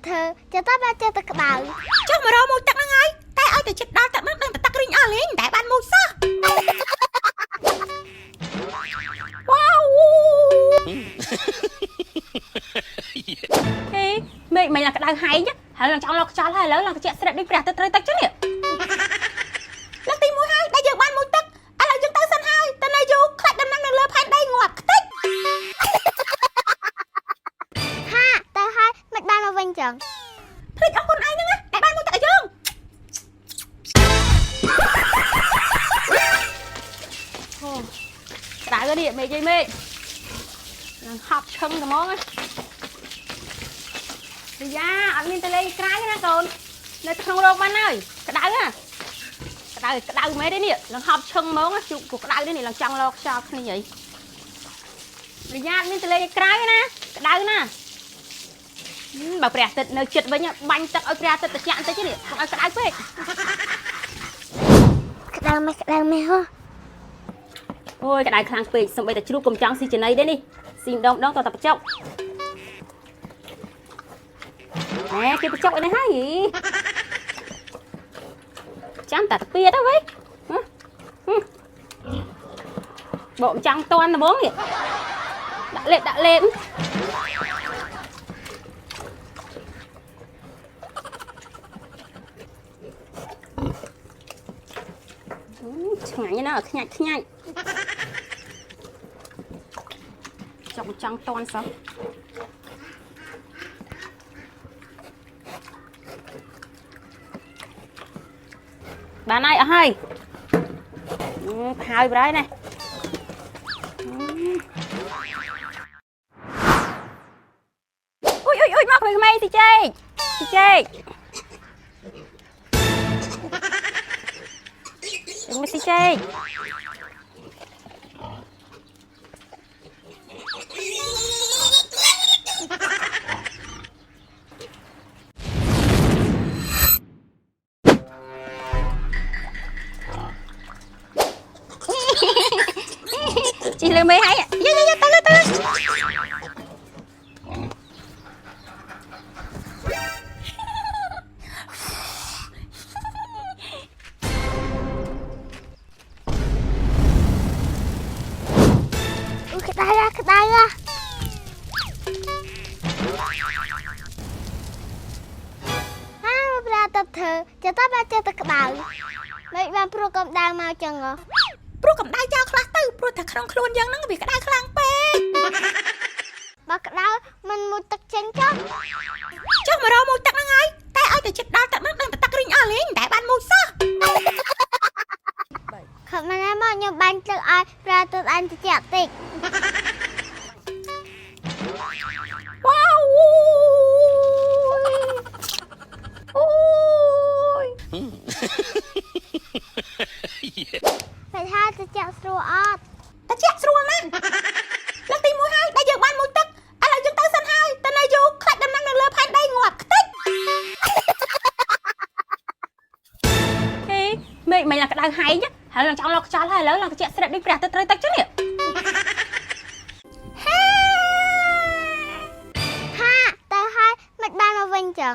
ធ្វើចតបានចេះតែក្តៅចុះមករមួយទឹកហ្នឹងហើយតែឲ្យតែចិត្តដល់ទឹកហ្នឹងដឹងតែទឹករីងអស់លេងតែបានមួយសោះវ៉ាវហេមេឃមិនឡើងក្តៅហែងហើយឡើងចង់លោកខ្យល់ហើយឥឡូវឡើងត្រជាក់ស្រេបដូចព្រះអាទិត្យត្រូវទឹកចឹងនេះឡើងទី1ហើយដែលយើងបានមួយទឹកឥឡូវយើងទៅសិនហើយតើនៅយូរខ្លាច់ដំណាំនៅលើផែនដីងាប់ខ្ទេចហាទៅហើយមិនបានមកវិញចឹងភ្លេចអរគុណឯងហ្នឹងតែបានមួយទឹកឲ្យយើងអូក្តៅនេះមេឃយីមេឃឡើងហប់ឈឹងត្មងរីយ៉ាអត់មានទៅលេងក្រៅណាកូននៅក្នុងរោងបានហើយក្តៅណាក្តៅមែនទេនេះឡើងហប់ឈឹងហ្មងជុកព្រោះក្តៅនេះឡើងចង់លោកខ្យល់គ្នាហីរីយ៉ាអត់មានទៅលេងក្រៅណាក្តៅណាបើព្រះអាទិត្យនៅចិត្តវិញបាញ់ទឹកឲ្យព្រះអាទិត្យត្រជាក់បន្តិចនេះកុំឲ្យក្តៅពេកក្តៅមែនហ៎អូយក្តៅខ្លាំងពេកសំបីតែជ្រូកកុំចង់ស៊ីចំណីទេនេះស៊ីម្ដងតតែបចុកគេបចុកឯនេះហើយចាំតែតាពៀតទៅវិញបកចង់តន់ត្មងនេះដាក់លេបឆ្ងាញ់ណាស់ខ្ញាច់ចង់តន់សោះបានហើយអស់ហើយផាយប្រៃនេះអុយមកក្មេងទីចេកមកទីចេកជីលើមេហើយទៅក្តៅហាប្រាតធ្វើចតបានចេះតែក្តៅមិនបានព្រោះកំដៅមកចឹងហ៎ព្រោះកម្ដៅចោលខ្លះទៅព្រោះតែក្នុងខ្លួនយ៉ាងហ្នឹងវាក្តៅខ្លាំងពេកបើក្តៅមិនមួយទឹកចេញចុះមករមួយទឹកហ្នឹងហើយតែឲ្យតែចិត្តដល់ទឹកហ្នឹងដឹងតែទឹករីងអស់លេងតែបានមួយសោះខំណាស់មកខ្ញុំបាញ់ទឹកឲ្យប្រាទៅអញតិចតិចវ៉ាវអូយតែថាតិចស្រួលអត់តិចស្រួលណាស់លើកទី1ហើយដែលយើងបានមួយទឹកឥឡូវយើងទៅសិនហើយតើនៅយូរខ្លាច់ដំណាំនៅលើផែនដីងាប់ខ្ទេចហេមេឃមិនឡើងក្តៅហែងហើយឡើងចង់លោកខ្យល់ហើយឥឡូវឡើងត្រជាក់ស្រេបដូចព្រះអាទិត្យត្រូវទឹកចឹងនេះហាទៅហើយមិនបានមកវិញចឹង